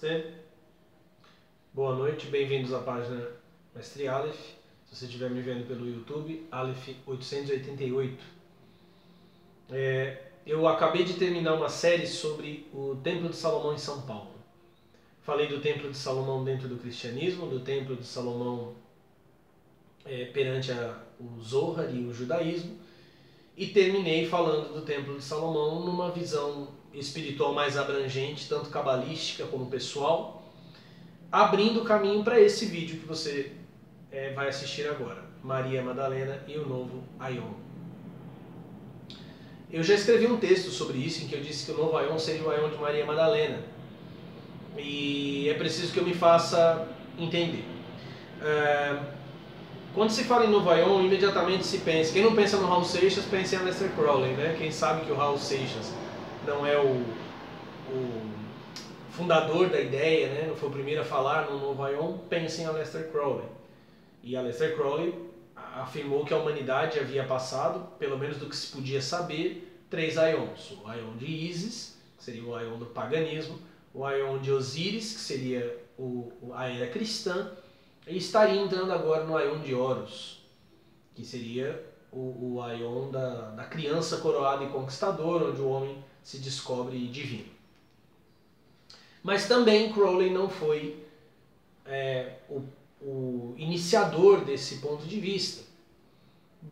Namastê. Boa noite, bem-vindos à página Mestre Aleph. Se você estiver me vendo pelo YouTube, Aleph 888. Eu acabei de terminar uma série sobre o Templo de Salomão em São Paulo. Falei do Templo de Salomão dentro do cristianismo, do Templo de Salomão perante o Zohar e o judaísmo, e terminei falando do Templo de Salomão numa visão espiritual mais abrangente, tanto cabalística como pessoal, abrindo o caminho para esse vídeo que você vai assistir agora, Maria Madalena e o novo Aion. Eu já escrevi um texto sobre isso, em que eu disse que o novo Aion seria o Aion de Maria Madalena, e é preciso que eu me faça entender. Quando se fala em novo Aion, imediatamente se pensa, quem não pensa no Raul Seixas, pensa em Aleister Crowley, né? Quem sabe que o Raul Seixas não é o fundador da ideia, né? Não foi o primeiro a falar no novo Aion, pensa em Aleister Crowley. E Aleister Crowley afirmou que a humanidade havia passado, pelo menos do que se podia saber, 3 Aions. O Aion de Ísis, que seria o Aion do paganismo, o Aion de Osíris, que seria a era cristã, e estaria entrando agora no Aion de Horus, que seria o Aion da criança coroada e conquistador, onde o homem se descobre divino. Mas também Crowley não foi o iniciador desse ponto de vista.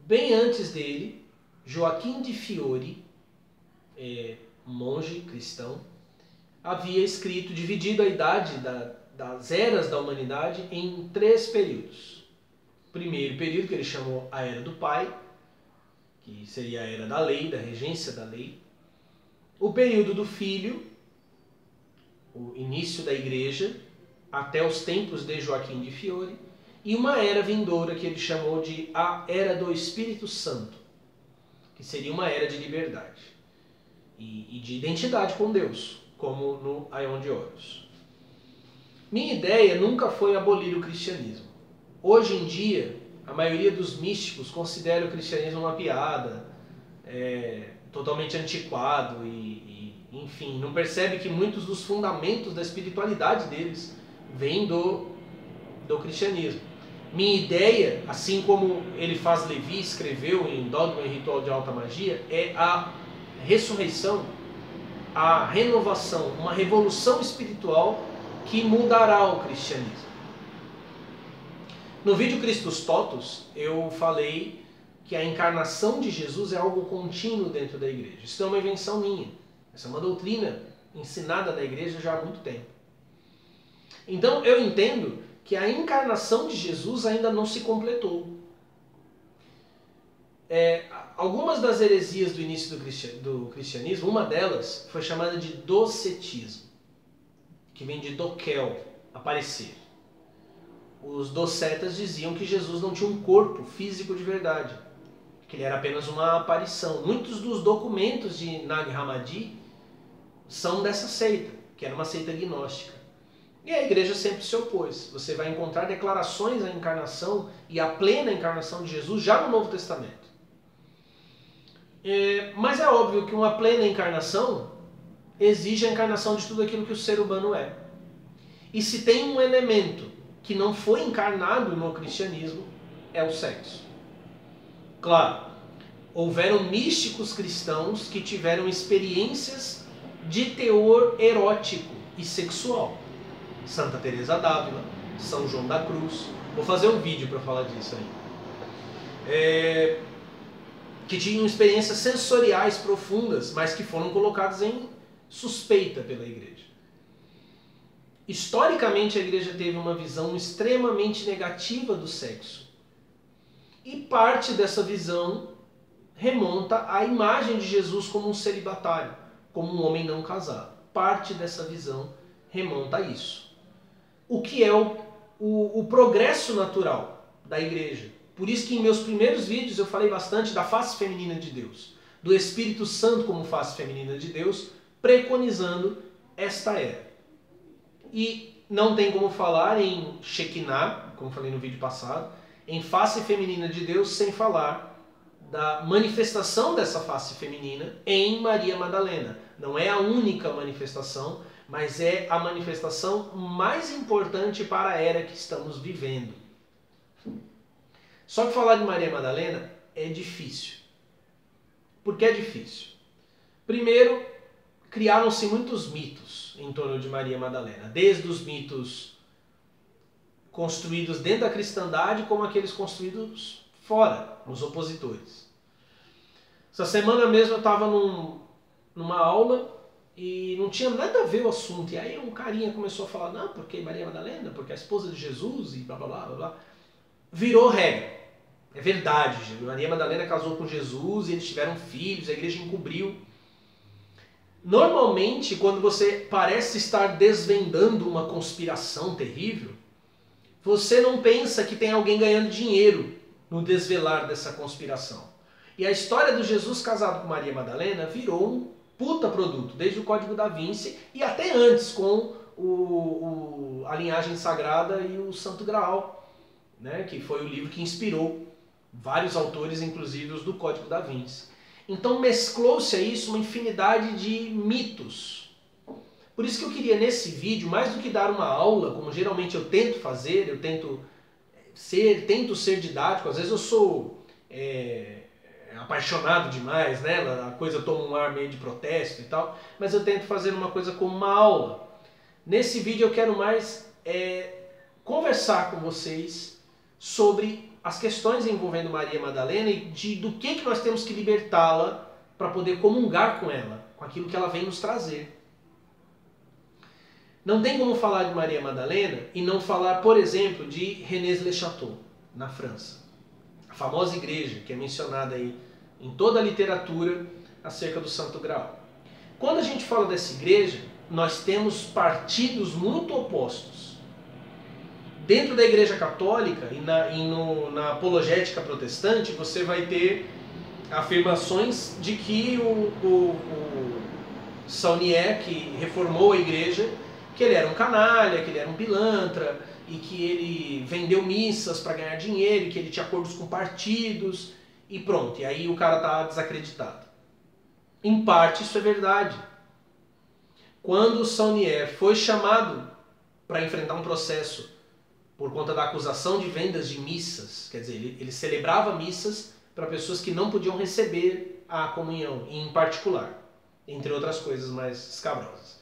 Bem antes dele, Joaquim de Fiore, monge cristão, havia escrito, dividido a idade das eras da humanidade em 3 períodos. O primeiro período, que ele chamou a Era do Pai, que seria a Era da Lei, da regência da lei. O período do Filho, o início da Igreja, até os tempos de Joaquim de Fiore. E uma era vindoura que ele chamou de a Era do Espírito Santo, que seria uma era de liberdade e de identidade com Deus, como no Aion de Horus. Minha ideia nunca foi abolir o cristianismo. Hoje em dia, a maioria dos místicos considera o cristianismo uma piada, totalmente antiquado enfim, não percebe que muitos dos fundamentos da espiritualidade deles vêm do cristianismo. Minha ideia, assim como Eliphas Levi escreveu em Dogma e Ritual de Alta Magia, é a ressurreição, a renovação, uma revolução espiritual que mudará o cristianismo. No vídeo Christus Totus, eu falei que a encarnação de Jesus é algo contínuo dentro da igreja. Isso não é uma invenção minha. Essa é uma doutrina ensinada na igreja já há muito tempo. Então eu entendo que a encarnação de Jesus ainda não se completou. Algumas das heresias do início do cristianismo, uma delas foi chamada de docetismo, que vem de dokel, aparecer. Os docetas diziam que Jesus não tinha um corpo físico de verdade, que ele era apenas uma aparição. Muitos dos documentos de Nag Hammadi são dessa seita, que era uma seita gnóstica. E a igreja sempre se opôs. Você vai encontrar declarações à encarnação e à plena encarnação de Jesus já no Novo Testamento. Mas é óbvio que uma plena encarnação exige a encarnação de tudo aquilo que o ser humano é. E se tem um elemento que não foi encarnado no cristianismo, é o sexo. Claro, houveram místicos cristãos que tiveram experiências de teor erótico e sexual. Santa Teresa d'Ávila, São João da Cruz. Vou fazer um vídeo para falar disso aí. Que tinham experiências sensoriais profundas, mas que foram colocadas em suspeita pela igreja. Historicamente, a igreja teve uma visão extremamente negativa do sexo. E parte dessa visão remonta à imagem de Jesus como um celibatário, como um homem não casado. Parte dessa visão remonta a isso. O que é o progresso natural da igreja. Por isso que em meus primeiros vídeos eu falei bastante da face feminina de Deus, do Espírito Santo como face feminina de Deus, preconizando esta era. E não tem como falar em Shekinah, como falei no vídeo passado, em face feminina de Deus, sem falar da manifestação dessa face feminina em Maria Madalena. Não é a única manifestação, mas é a manifestação mais importante para a era que estamos vivendo. Só que falar de Maria Madalena é difícil. Por que é difícil? Primeiro, criaram-se muitos mitos em torno de Maria Madalena, desde os mitos construídos dentro da cristandade como aqueles construídos fora, nos opositores. Essa semana mesmo eu estava numa aula e não tinha nada a ver o assunto. E aí um carinha começou a falar, não, porque Maria Madalena, porque a esposa de Jesus e blá blá blá blá. Virou regra. É verdade, Maria Madalena casou com Jesus e eles tiveram filhos, a igreja encobriu. Normalmente, quando você parece estar desvendando uma conspiração terrível, você não pensa que tem alguém ganhando dinheiro no desvelar dessa conspiração. E a história do Jesus casado com Maria Madalena virou um puta produto, desde o Código da Vinci e até antes com a linhagem sagrada e o Santo Graal, né, que foi o livro que inspirou vários autores, inclusive os do Código da Vinci. Então mesclou-se a isso uma infinidade de mitos. Por isso que eu queria nesse vídeo, mais do que dar uma aula, como geralmente eu tento fazer, eu tento ser didático, às vezes eu sou apaixonado demais, né? A coisa toma um ar meio de protesto e tal, mas eu tento fazer uma coisa como uma aula. Nesse vídeo eu quero mais conversar com vocês sobre as questões envolvendo Maria Madalena e do que nós temos que libertá-la para poder comungar com ela, com aquilo que ela vem nos trazer. Não tem como falar de Maria Madalena e não falar, por exemplo, de Rennes-le-Château, na França. A famosa igreja que é mencionada aí em toda a literatura acerca do Santo Graal. Quando a gente fala dessa igreja, nós temos partidos muito opostos. Dentro da Igreja Católica e na apologética protestante, você vai ter afirmações de que o Saunier, que reformou a igreja, que ele era um canalha, que ele era um pilantra, e que ele vendeu missas para ganhar dinheiro, e que ele tinha acordos com partidos, e pronto. E aí o cara está desacreditado. Em parte isso é verdade. Quando o Saunier foi chamado para enfrentar um processo por conta da acusação de vendas de missas, quer dizer, ele celebrava missas para pessoas que não podiam receber a comunhão, em particular, entre outras coisas mais escabrosas.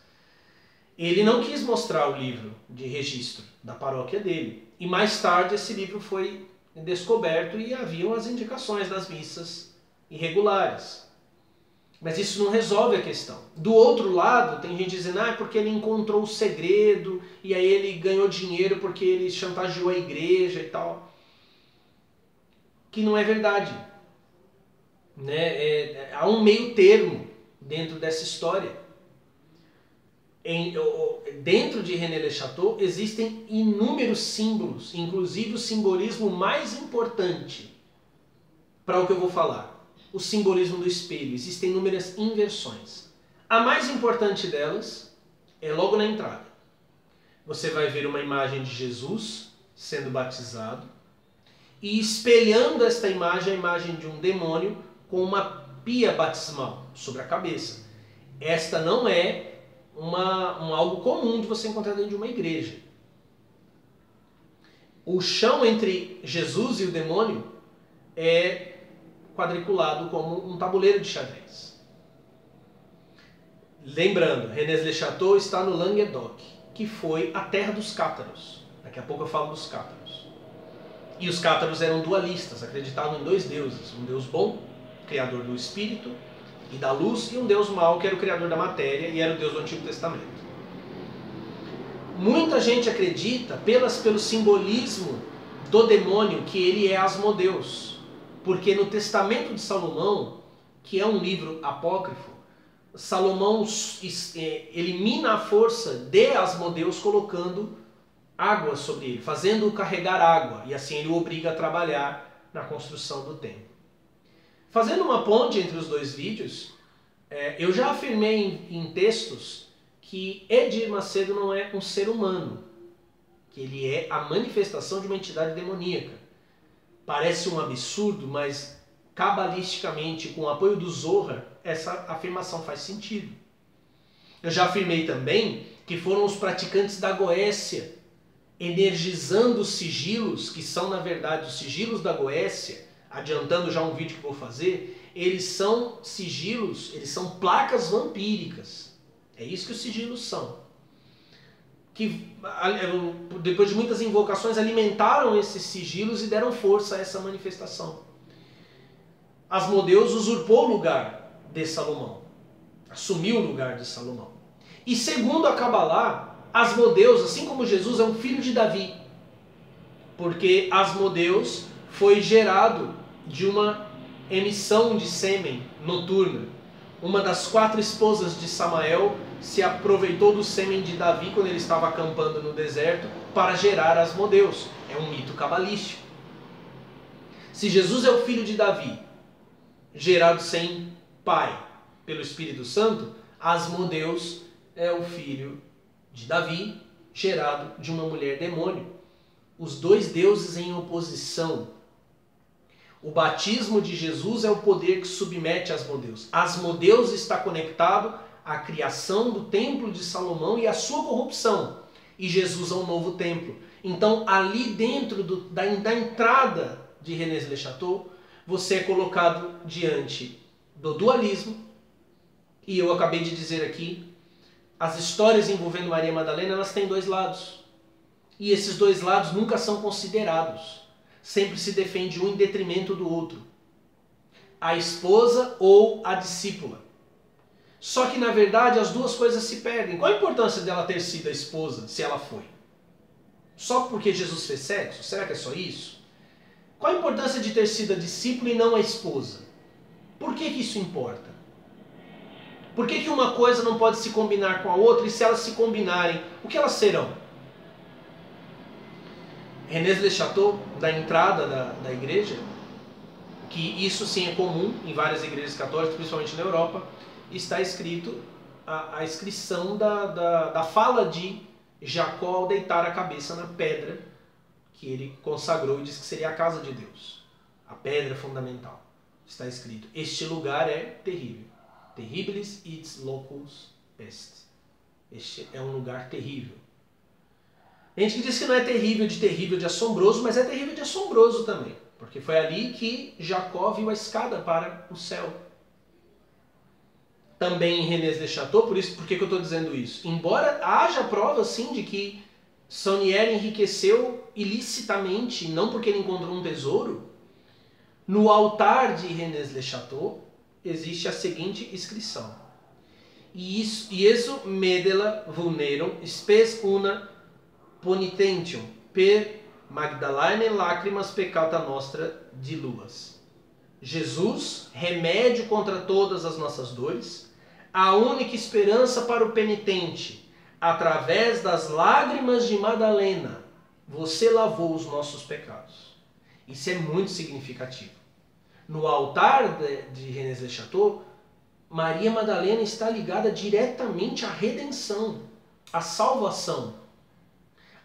Ele não quis mostrar o livro de registro da paróquia dele, e mais tarde esse livro foi descoberto e haviam as indicações das missas irregulares. Mas isso não resolve a questão. Do outro lado, tem gente dizendo, é porque ele encontrou o segredo, e aí ele ganhou dinheiro porque ele chantageou a igreja e tal. Que não é verdade. Né? Há um meio termo dentro dessa história. Dentro de Rennes-le-Château existem inúmeros símbolos, inclusive o simbolismo mais importante para o que eu vou falar. O simbolismo do espelho. Existem inúmeras inversões. A mais importante delas é logo na entrada. Você vai ver uma imagem de Jesus sendo batizado e espelhando esta imagem, a imagem de um demônio com uma pia batismal sobre a cabeça. Esta não é algo comum de você encontrar dentro de uma igreja. O chão entre Jesus e o demônio é quadriculado como um tabuleiro de xadrez. Lembrando, Rennes-le-Château está no Languedoc, que foi a terra dos cátaros. Daqui a pouco eu falo dos cátaros. E os cátaros eram dualistas, acreditavam em dois deuses. Um deus bom, criador do espírito e da luz, e um deus mau, que era o criador da matéria e era o deus do Antigo Testamento. Muita gente acredita, pelo simbolismo do demônio, que ele é Asmodeus. Porque no Testamento de Salomão, que é um livro apócrifo, Salomão elimina a força de Asmodeus colocando água sobre ele, fazendo-o carregar água, e assim ele o obriga a trabalhar na construção do templo. Fazendo uma ponte entre os dois vídeos, eu já afirmei em textos que Edir Macedo não é um ser humano, que ele é a manifestação de uma entidade demoníaca. Parece um absurdo, mas cabalisticamente, com o apoio do Zohar, essa afirmação faz sentido. Eu já afirmei também que foram os praticantes da Goécia, energizando os sigilos, que são na verdade os sigilos da Goécia, adiantando já um vídeo que vou fazer, eles são sigilos, eles são placas vampíricas. É isso que os sigilos são. Que depois de muitas invocações alimentaram esses sigilos e deram força a essa manifestação. Asmodeus usurpou o lugar de Salomão, assumiu o lugar de Salomão. E segundo a Cabalá, Asmodeus, assim como Jesus, é um filho de Davi, porque Asmodeus foi gerado de uma emissão de sêmen noturna. Uma das 4 esposas de Samael se aproveitou do sêmen de Davi quando ele estava acampando no deserto para gerar Asmodeus. É um mito cabalístico. Se Jesus é o filho de Davi, gerado sem pai pelo Espírito Santo, Asmodeus é o filho de Davi, gerado de uma mulher demônio. Os dois deuses em oposição. O batismo de Jesus é o poder que submete Asmodeus. Asmodeus está conectado à criação do templo de Salomão e à sua corrupção. E Jesus ao novo templo. Então, ali dentro da entrada de René Le Chateau, você é colocado diante do dualismo. E eu acabei de dizer aqui, as histórias envolvendo Maria Madalena, elas têm 2 lados. E esses 2 lados nunca são considerados. Sempre se defende um em detrimento do outro. A esposa ou a discípula. Só que na verdade as 2 coisas se perdem. Qual a importância dela ter sido a esposa, se ela foi? Só porque Jesus fez sexo? Será que é só isso? Qual a importância de ter sido a discípula e não a esposa? Por que isso importa? Por que uma coisa não pode se combinar com a outra, e se elas se combinarem, o que elas serão? René Le Chateau, da entrada da igreja, que isso sim é comum em várias igrejas católicas, principalmente na Europa, está escrito a inscrição da fala de Jacó ao deitar a cabeça na pedra que ele consagrou e disse que seria a casa de Deus, a pedra fundamental. Está escrito: este lugar é terrível. Terribilis its locus est. Este é um lugar terrível. Tem gente que diz que não é terrível de assombroso, mas é terrível de assombroso também. Porque foi ali que Jacó viu a escada para o céu. Também em René Le Chateau, por que eu estou dizendo isso? Embora haja prova, sim, de que Saunière enriqueceu ilicitamente, não porque ele encontrou um tesouro, no altar de René Le Chateau existe a seguinte inscrição: Iesu medela vulnerum spes una ponitentium per Magdalene lacrimas peccata nostra diluas. Jesus, remédio contra todas as nossas dores, a única esperança para o penitente, através das lágrimas de Madalena, você lavou os nossos pecados. Isso é muito significativo. No altar de René Le Chateau, Maria Madalena está ligada diretamente à redenção, à salvação.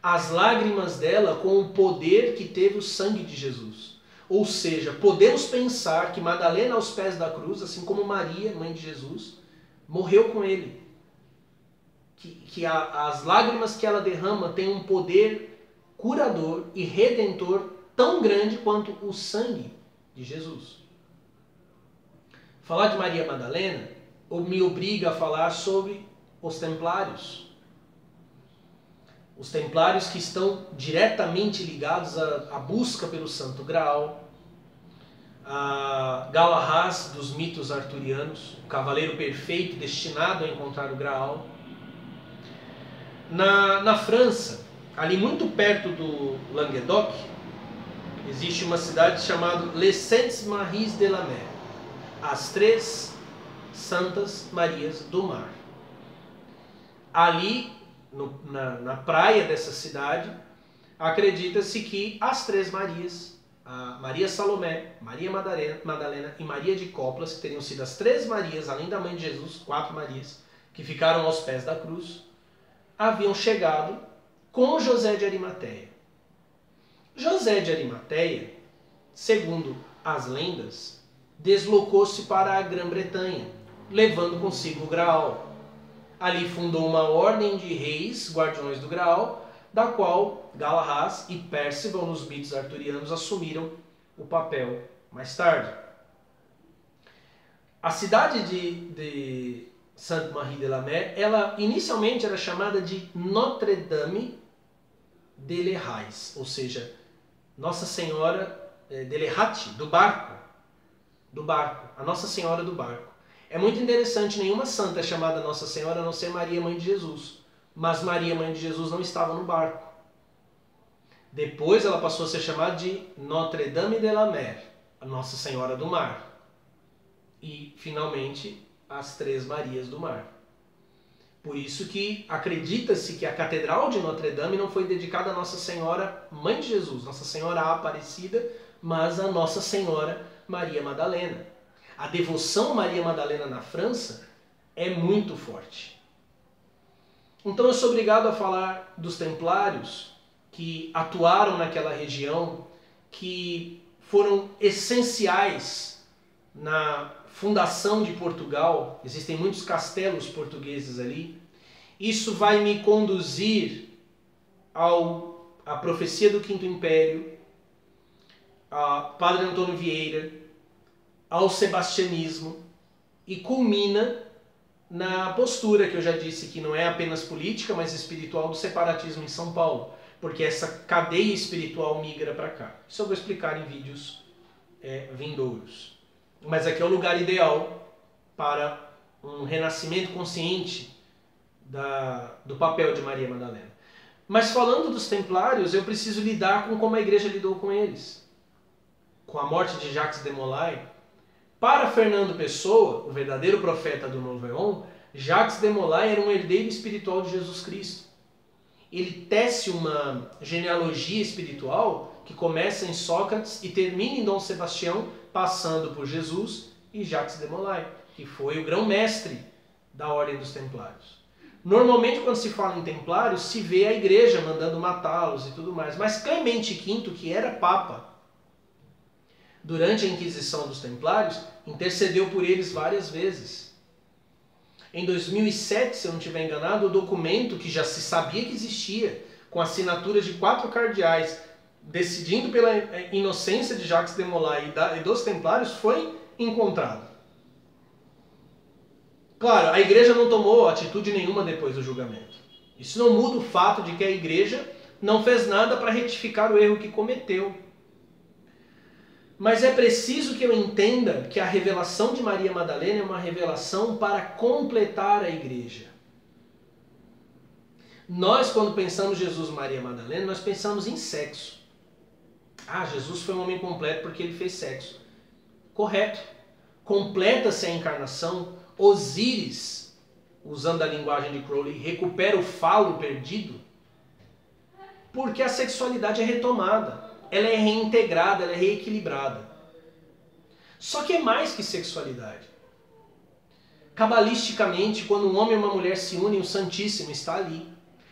As lágrimas dela com o poder que teve o sangue de Jesus. Ou seja, podemos pensar que Madalena aos pés da cruz, assim como Maria, mãe de Jesus, morreu com ele. Que as lágrimas que ela derrama têm um poder curador e redentor tão grande quanto o sangue de Jesus. Falar de Maria Madalena me obriga a falar sobre os templários. Os templários que estão diretamente ligados à busca pelo Santo Graal, a Galahad dos mitos arturianos, o cavaleiro perfeito destinado a encontrar o Graal. Na França, ali muito perto do Languedoc, existe uma cidade chamada Les Saintes Maries de la Mer, as 3 Santas Marias do Mar. Ali, na praia dessa cidade, acredita-se que as 3 Marias, a Maria Salomé, Maria Madalena e Maria de Coplas, que teriam sido as 3 Marias, além da mãe de Jesus, 4 Marias, que ficaram aos pés da cruz, haviam chegado com José de Arimateia. José de Arimateia, segundo as lendas, deslocou-se para a Grã-Bretanha, levando consigo o Graal. Ali fundou uma ordem de reis, guardiões do Graal, da qual Galahad e Percival, nos mitos arturianos, assumiram o papel mais tarde. A cidade de Sainte-Marie-de-la-Mer, ela inicialmente era chamada de Notre-Dame de l'Errais, ou seja, Nossa Senhora de l'Errate, do barco, a Nossa Senhora do barco. É muito interessante, nenhuma santa é chamada Nossa Senhora a não ser Maria, Mãe de Jesus. Mas Maria, Mãe de Jesus, não estava no barco. Depois ela passou a ser chamada de Notre-Dame de la Mer, a Nossa Senhora do Mar. E, finalmente, as Três Marias do Mar. Por isso que acredita-se que a Catedral de Notre-Dame não foi dedicada a Nossa Senhora Mãe de Jesus, Nossa Senhora Aparecida, mas a Nossa Senhora Maria Madalena. A devoção a Maria Madalena na França é muito forte. Então eu sou obrigado a falar dos templários que atuaram naquela região, que foram essenciais na fundação de Portugal. Existem muitos castelos portugueses ali. Isso vai me conduzir à profecia do Quinto Império, a Padre Antônio Vieira, ao sebastianismo, e culmina na postura que eu já disse que não é apenas política, mas espiritual, do separatismo em São Paulo, porque essa cadeia espiritual migra para cá. Isso eu vou explicar em vídeos vindouros. Mas aqui é o lugar ideal para um renascimento consciente do papel de Maria Madalena. Mas falando dos templários, eu preciso lidar com como a igreja lidou com eles. Com a morte de Jacques de Molay. Para Fernando Pessoa, o verdadeiro profeta do Novo Éon, Jacques de Molay era um herdeiro espiritual de Jesus Cristo. Ele tece uma genealogia espiritual que começa em Sócrates e termina em Dom Sebastião, passando por Jesus e Jacques de Molay, que foi o grão-mestre da Ordem dos Templários. Normalmente, quando se fala em templários, se vê a igreja mandando matá-los e tudo mais. Mas Clemente V, que era papa, durante a Inquisição dos Templários, intercedeu por eles várias vezes. Em 2007, se eu não estiver enganado, o documento que já se sabia que existia, com assinaturas de 4 cardeais, decidindo pela inocência de Jacques de Molay e dos Templários, foi encontrado. Claro, a igreja não tomou atitude nenhuma depois do julgamento. Isso não muda o fato de que a igreja não fez nada para retificar o erro que cometeu. Mas é preciso que eu entenda que a revelação de Maria Madalena é uma revelação para completar a igreja. Nós, quando pensamos Jesus Maria Madalena, nós pensamos em sexo. Ah, Jesus foi um homem completo porque ele fez sexo. Correto. Completa-se a encarnação. Osíris, usando a linguagem de Crowley, recupera o falo perdido, porque a sexualidade é retomada. Ela é reintegrada, ela é reequilibrada. Só que é mais que sexualidade. Cabalisticamente, quando um homem e uma mulher se unem, o Santíssimo está ali.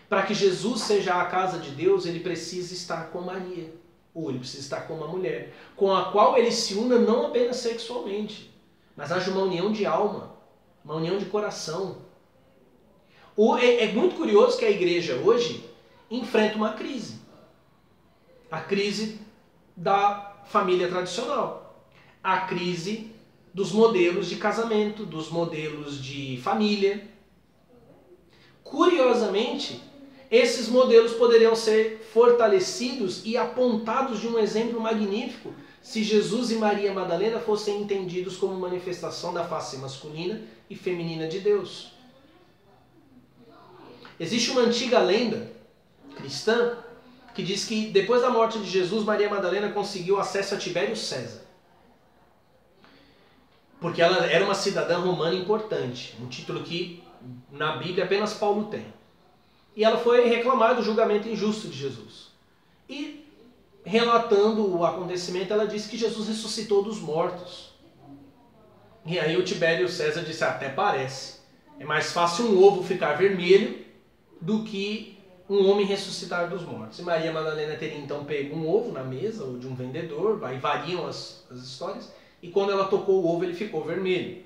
Para que Jesus seja a casa de Deus, ele precisa estar com Maria. Ou ele precisa estar com uma mulher, com a qual ele se una não apenas sexualmente, mas haja uma união de alma, uma união de coração. É muito curioso que a igreja hoje enfrenta uma crise. A crise da família tradicional. A crise dos modelos de casamento, dos modelos de família. Curiosamente, esses modelos poderiam ser fortalecidos e apontados de um exemplo magnífico se Jesus e Maria Madalena fossem entendidos como manifestação da face masculina e feminina de Deus. Existe uma antiga lenda cristã que diz que depois da morte de Jesus, Maria Madalena conseguiu acesso a Tibério César. Porque ela era uma cidadã romana importante, um título que na Bíblia apenas Paulo tem. E ela foi reclamar do julgamento injusto de Jesus. E relatando o acontecimento, ela disse que Jesus ressuscitou dos mortos. E aí o Tibério César disse, até parece. É mais fácil um ovo ficar vermelho do que um homem ressuscitar dos mortos. E Maria Madalena teria então pego um ovo na mesa, ou de um vendedor, aí variam as histórias, e quando ela tocou o ovo ele ficou vermelho.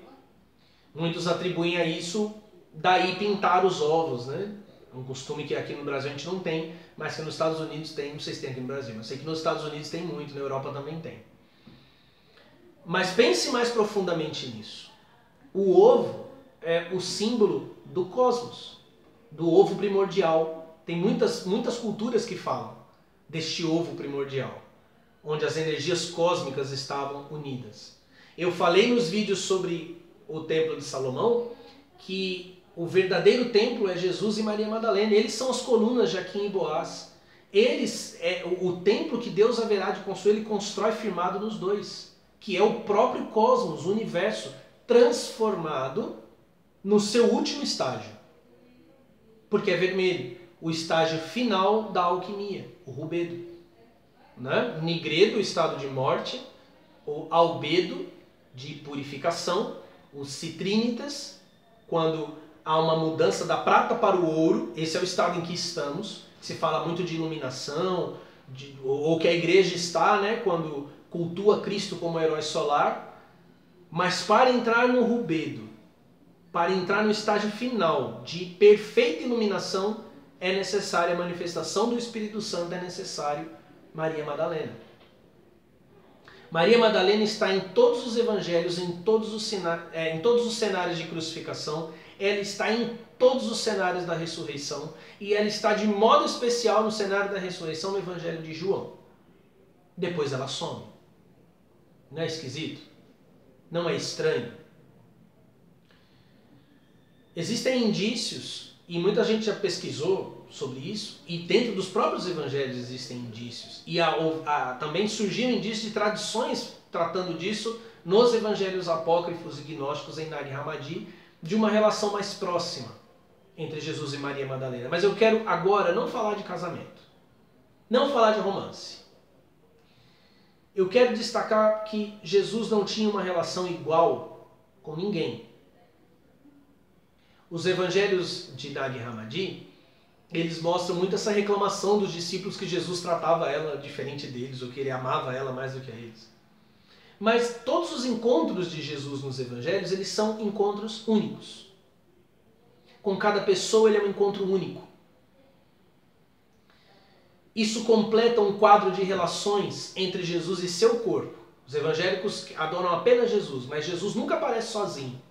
Muitos atribuem a isso Daí pintar os ovos, né? Um costume que aqui no Brasil a gente não tem, mas que nos Estados Unidos tem, não sei se tem aqui no Brasil, mas sei que nos Estados Unidos tem muito, na Europa também tem. Mas pense mais profundamente nisso. O ovo é o símbolo do cosmos, do ovo primordial. Tem muitas culturas que falam deste ovo primordial, onde as energias cósmicas estavam unidas. Eu falei nos vídeos sobre o Templo de Salomão que o verdadeiro templo é Jesus e Maria Madalena. Eles são as colunas de Aquim e Boaz. Eles é o templo que Deus haverá de construir, ele constrói firmado nos dois, que é o próprio cosmos, o universo, transformado no seu último estágio. Porque é vermelho, o estágio final da alquimia, o rubedo. Né? Nigredo, o estado de morte, o albedo, de purificação, os citrínitas, quando há uma mudança da prata para o ouro, esse é o estado em que estamos. Se fala muito de iluminação, ou que a igreja está, né, quando cultua Cristo como herói solar. Mas para entrar no rubedo, para entrar no estágio final de perfeita iluminação, é necessária a manifestação do Espírito Santo, é necessário Maria Madalena. Maria Madalena está em todos os evangelhos, em todos os cenários de crucificação, ela está em todos os cenários da ressurreição e ela está de modo especial no cenário da ressurreição no evangelho de João. Depois ela some. Não é esquisito? Não é estranho? Existem indícios, e muita gente já pesquisou sobre isso, e dentro dos próprios evangelhos existem indícios. E também surgiram indícios de tradições tratando disso nos evangelhos apócrifos e gnósticos em Nag Hammadi, de uma relação mais próxima entre Jesus e Maria Madalena. Mas eu quero agora não falar de casamento, não falar de romance. Eu quero destacar que Jesus não tinha uma relação igual com ninguém. Os evangelhos de Nag Hammadi, eles mostram muito essa reclamação dos discípulos que Jesus tratava ela diferente deles, ou que ele amava ela mais do que a eles. Mas todos os encontros de Jesus nos evangelhos, eles são encontros únicos. Com cada pessoa ele é um encontro único. Isso completa um quadro de relações entre Jesus e seu corpo. Os evangélicos adoram apenas Jesus, mas Jesus nunca aparece sozinho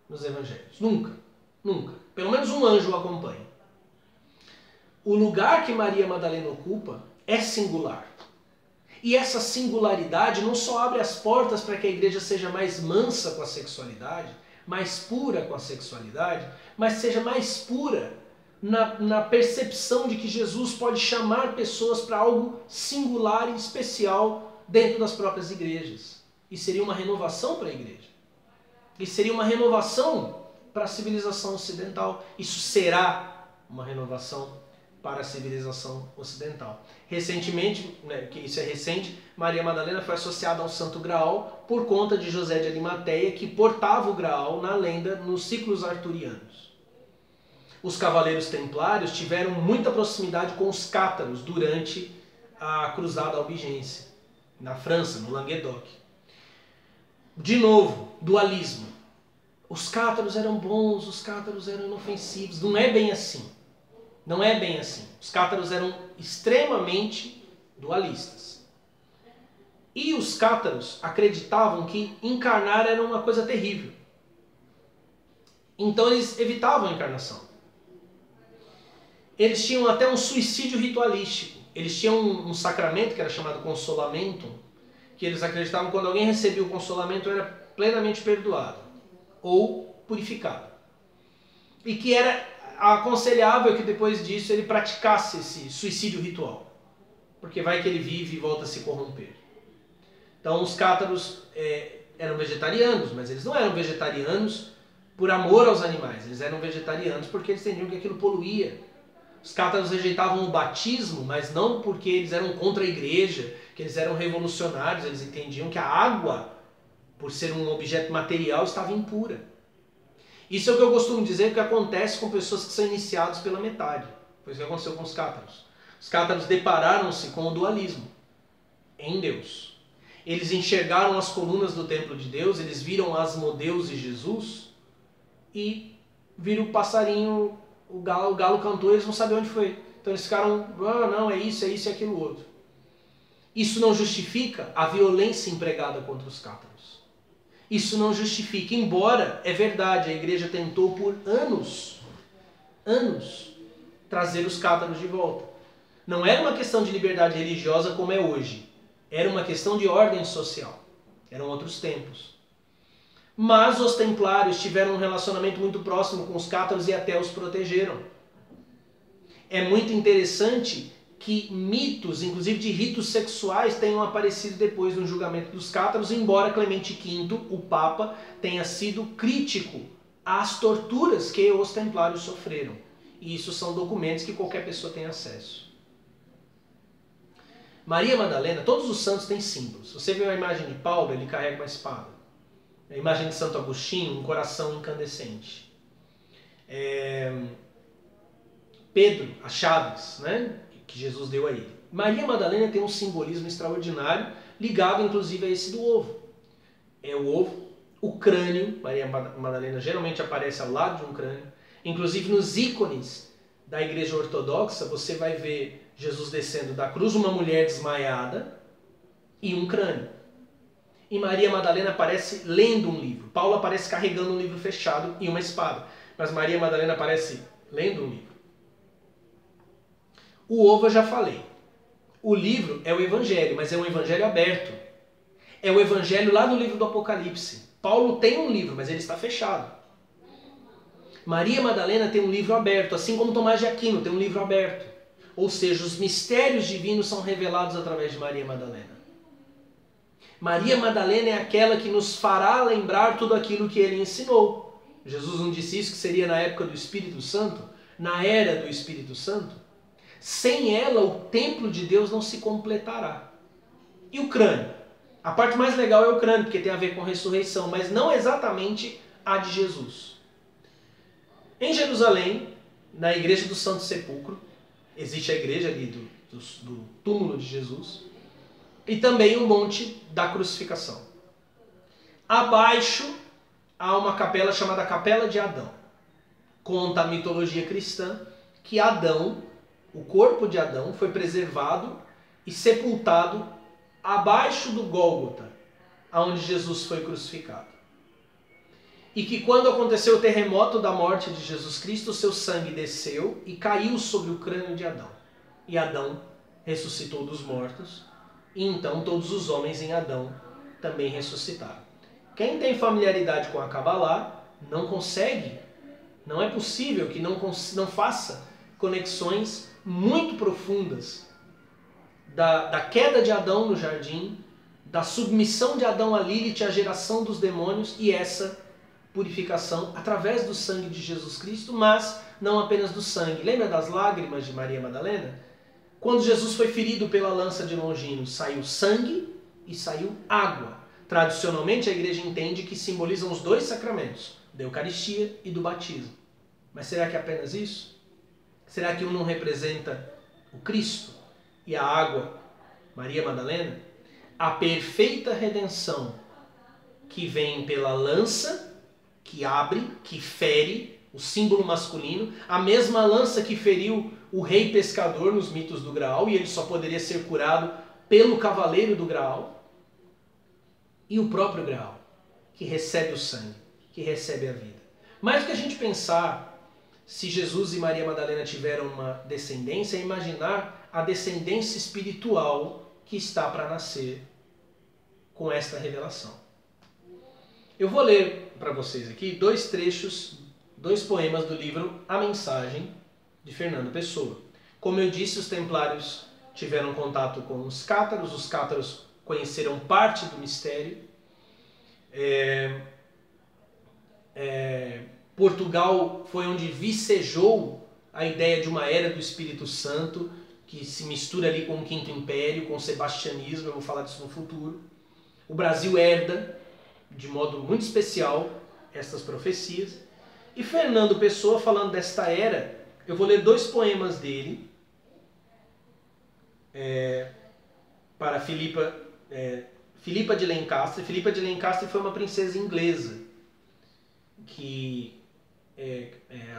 nos evangelhos. Nunca. Nunca. Pelo menos um anjo o acompanha. O lugar que Maria Madalena ocupa é singular. E essa singularidade não só abre as portas para que a igreja seja mais mansa com a sexualidade, mais pura com a sexualidade, mas seja mais pura na percepção de que Jesus pode chamar pessoas para algo singular e especial dentro das próprias igrejas. E seria uma renovação para a igreja. E seria uma renovação para a civilização ocidental. Isso será uma renovação para a civilização ocidental. Recentemente, né, que isso é recente, Maria Madalena foi associada ao Santo Graal por conta de José de Arimateia, que portava o Graal na lenda nos ciclos arturianos. Os cavaleiros templários tiveram muita proximidade com os cátaros durante a Cruzada Albigense, na França, no Languedoc. De novo, dualismo. Os cátaros eram bons, os cátaros eram inofensivos. Não é bem assim. Não é bem assim. Os cátaros eram extremamente dualistas. E os cátaros acreditavam que encarnar era uma coisa terrível. Então eles evitavam a encarnação. Eles tinham até um suicídio ritualístico. Eles tinham um sacramento que era chamado consolamento, que eles acreditavam que quando alguém recebia o consolamento era plenamente perdoado ou purificado. E que era aconselhável que depois disso ele praticasse esse suicídio ritual, porque vai que ele vive e volta a se corromper. Então os cátaros eram vegetarianos, mas eles não eram vegetarianos por amor aos animais, eles eram vegetarianos porque eles entendiam que aquilo poluía. Os cátaros rejeitavam o batismo, mas não porque eles eram contra a igreja, que eles eram revolucionários, eles entendiam que a água, por ser um objeto material, estava impura. Isso é o que eu costumo dizer que acontece com pessoas que são iniciadas pela metade. Foi isso que aconteceu com os cátaros. Os cátaros depararam-se com o dualismo em Deus. Eles enxergaram as colunas do templo de Deus, eles viram Asmodeus e Jesus e vira o passarinho, o galo cantou, eles não sabem onde foi. Então eles ficaram, não, é isso e aquilo outro. Isso não justifica a violência empregada contra os cátaros. Isso não justifica, embora, é verdade, a igreja tentou por anos, trazer os cátaros de volta. Não era uma questão de liberdade religiosa como é hoje. Era uma questão de ordem social. Eram outros tempos. Mas os templários tiveram um relacionamento muito próximo com os cátaros e até os protegeram. É muito interessante que mitos, inclusive de ritos sexuais, tenham aparecido depois no julgamento dos cátaros, embora Clemente V, o Papa, tenha sido crítico às torturas que os templários sofreram. E isso são documentos que qualquer pessoa tem acesso. Maria Madalena, todos os santos têm símbolos. Você vê a imagem de Paulo, ele carrega uma espada. A imagem de Santo Agostinho, um coração incandescente. Pedro, as chaves, né, que Jesus deu a ele. Maria Madalena tem um simbolismo extraordinário, ligado inclusive a esse do ovo. É o ovo, o crânio. Maria Madalena geralmente aparece ao lado de um crânio. Inclusive nos ícones da igreja ortodoxa, você vai ver Jesus descendo da cruz, uma mulher desmaiada e um crânio. E Maria Madalena aparece lendo um livro. Paulo aparece carregando um livro fechado e uma espada. Mas Maria Madalena aparece lendo um livro. O ovo eu já falei. O livro é o evangelho, mas é um evangelho aberto. É o evangelho lá no livro do Apocalipse. Paulo tem um livro, mas ele está fechado. Maria Madalena tem um livro aberto, assim como Tomás de Aquino tem um livro aberto. Ou seja, os mistérios divinos são revelados através de Maria Madalena. Maria Madalena é aquela que nos fará lembrar tudo aquilo que ele ensinou. Jesus não disse isso, que seria na época do Espírito Santo, na era do Espírito Santo. Sem ela, o templo de Deus não se completará. E o crânio? A parte mais legal é o crânio, porque tem a ver com ressurreição, mas não exatamente a de Jesus. Em Jerusalém, na igreja do Santo Sepulcro, existe a igreja ali do túmulo de Jesus, e também o monte da crucificação. Abaixo há uma capela chamada Capela de Adão. Conta a mitologia cristã que Adão, o corpo de Adão, foi preservado e sepultado abaixo do Gólgota, onde Jesus foi crucificado. E que quando aconteceu o terremoto da morte de Jesus Cristo, seu sangue desceu e caiu sobre o crânio de Adão. E Adão ressuscitou dos mortos, e então todos os homens em Adão também ressuscitaram. Quem tem familiaridade com a Kabbalah não consegue, não é possível que não faça conexões muito profundas da queda de Adão no jardim, da submissão de Adão a Lilith, a geração dos demônios, e essa purificação através do sangue de Jesus Cristo, mas não apenas do sangue. Lembra das lágrimas de Maria Madalena? Quando Jesus foi ferido pela lança de Longino, saiu sangue e saiu água. Tradicionalmente a igreja entende que simbolizam os dois sacramentos, da Eucaristia e do batismo. Mas será que é apenas isso? Será que um não representa o Cristo e a água, Maria Madalena? A perfeita redenção que vem pela lança, que abre, que fere, o símbolo masculino, a mesma lança que feriu o rei pescador nos mitos do Graal, e ele só poderia ser curado pelo cavaleiro do Graal, e o próprio Graal, que recebe o sangue, que recebe a vida. Mais do que a gente pensar se Jesus e Maria Madalena tiveram uma descendência, é imaginar a descendência espiritual que está para nascer com esta revelação. Eu vou ler para vocês aqui dois trechos, dois poemas do livro A Mensagem, de Fernando Pessoa. Como eu disse, os templários tiveram contato com os cátaros conheceram parte do mistério. Portugal foi onde vicejou a ideia de uma era do Espírito Santo, que se mistura ali com o Quinto Império, com o sebastianismo, eu vou falar disso no futuro. O Brasil herda, de modo muito especial, estas profecias. E Fernando Pessoa, falando desta era, eu vou ler dois poemas dele para Filipa de Lencastre. Filipa de Lencastre foi uma princesa inglesa que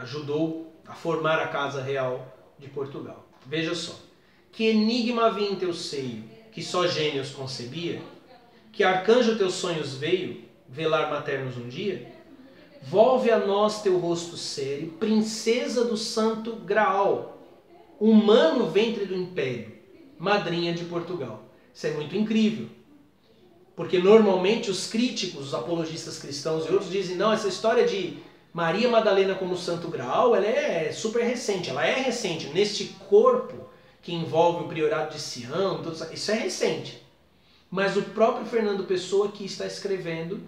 ajudou a formar a Casa Real de Portugal. Veja só, que enigma havia em teu seio, que só gênios concebia, que arcanjo teus sonhos veio, velar maternos um dia, volve a nós teu rosto sério, princesa do santo Graal, humano ventre do império, madrinha de Portugal. Isso é muito incrível, porque normalmente os críticos, os apologistas cristãos e outros dizem, não, essa história de Maria Madalena como santo Graal, ela é super recente, ela é recente, neste corpo que envolve o priorato de Sião, isso é recente. Mas o próprio Fernando Pessoa aqui está escrevendo,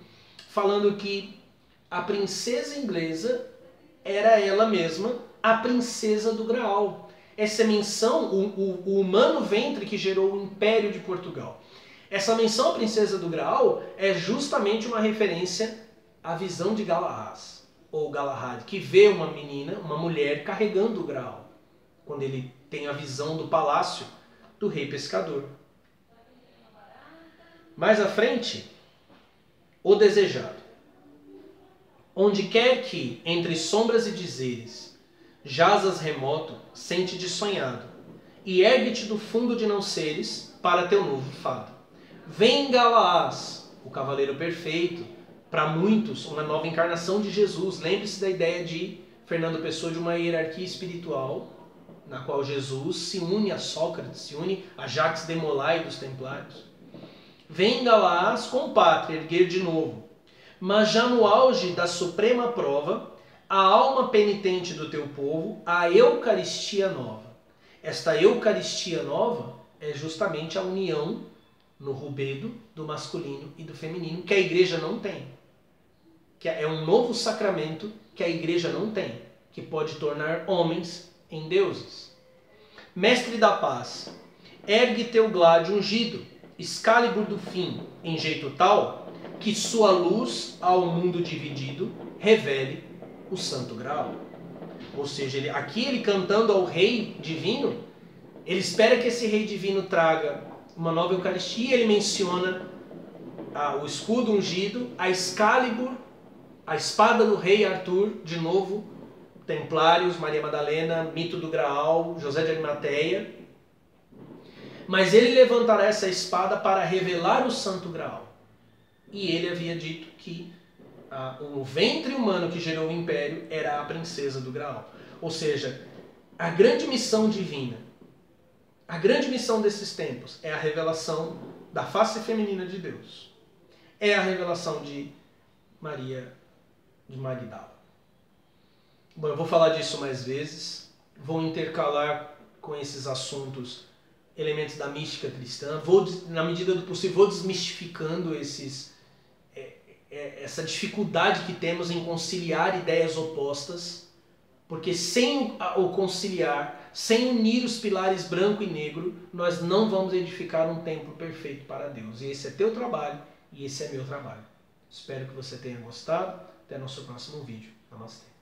falando que a princesa inglesa era ela mesma a princesa do Graal. Essa menção, o humano ventre que gerou o Império de Portugal. Essa menção à princesa do Graal é justamente uma referência à visão de Galahad, ou Galahad, que vê uma menina, uma mulher, carregando o Graal, quando ele tem a visão do palácio do rei pescador. Mais à frente, o desejado. Onde quer que, entre sombras e dizeres, jazas remoto, sente-te sonhado, e ergue-te do fundo de não seres para teu novo fado. Vem Galahad, o cavaleiro perfeito, para muitos uma nova encarnação de Jesus. Lembre-se da ideia de Fernando Pessoa de uma hierarquia espiritual, na qual Jesus se une a Sócrates, se une a Jacques de Molay dos Templários. Vem Galahad com pátria erguer de novo, mas já no auge da suprema prova, a alma penitente do teu povo, a Eucaristia nova. Esta Eucaristia nova é justamente a união no rubedo do masculino e do feminino, que a igreja não tem. Que é um novo sacramento que a igreja não tem, que pode tornar homens em deuses. Mestre da paz, ergue teu gládio ungido, Excalibur do fim, em jeito tal, que sua luz ao mundo dividido revele o Santo Graal. Ou seja, aqui ele cantando ao Rei Divino, ele espera que esse Rei Divino traga uma nova Eucaristia. Ele menciona o escudo ungido, a Excalibur, a espada do Rei Arthur, de novo, Templários, Maria Madalena, mito do Graal, José de Arimateia. Mas ele levantará essa espada para revelar o Santo Graal. E ele havia dito que o ventre humano que gerou o império era a princesa do Graal. Ou seja, a grande missão divina, a grande missão desses tempos é a revelação da face feminina de Deus. É a revelação de Maria de Magdala. Bom, eu vou falar disso mais vezes, vou intercalar com esses assuntos elementos da mística cristã, na medida do possível, vou desmistificando essa dificuldade que temos em conciliar ideias opostas, porque sem o conciliar, sem unir os pilares branco e negro, nós não vamos edificar um templo perfeito para Deus. E esse é teu trabalho e esse é meu trabalho. Espero que você tenha gostado. Até nosso próximo vídeo. Namastê.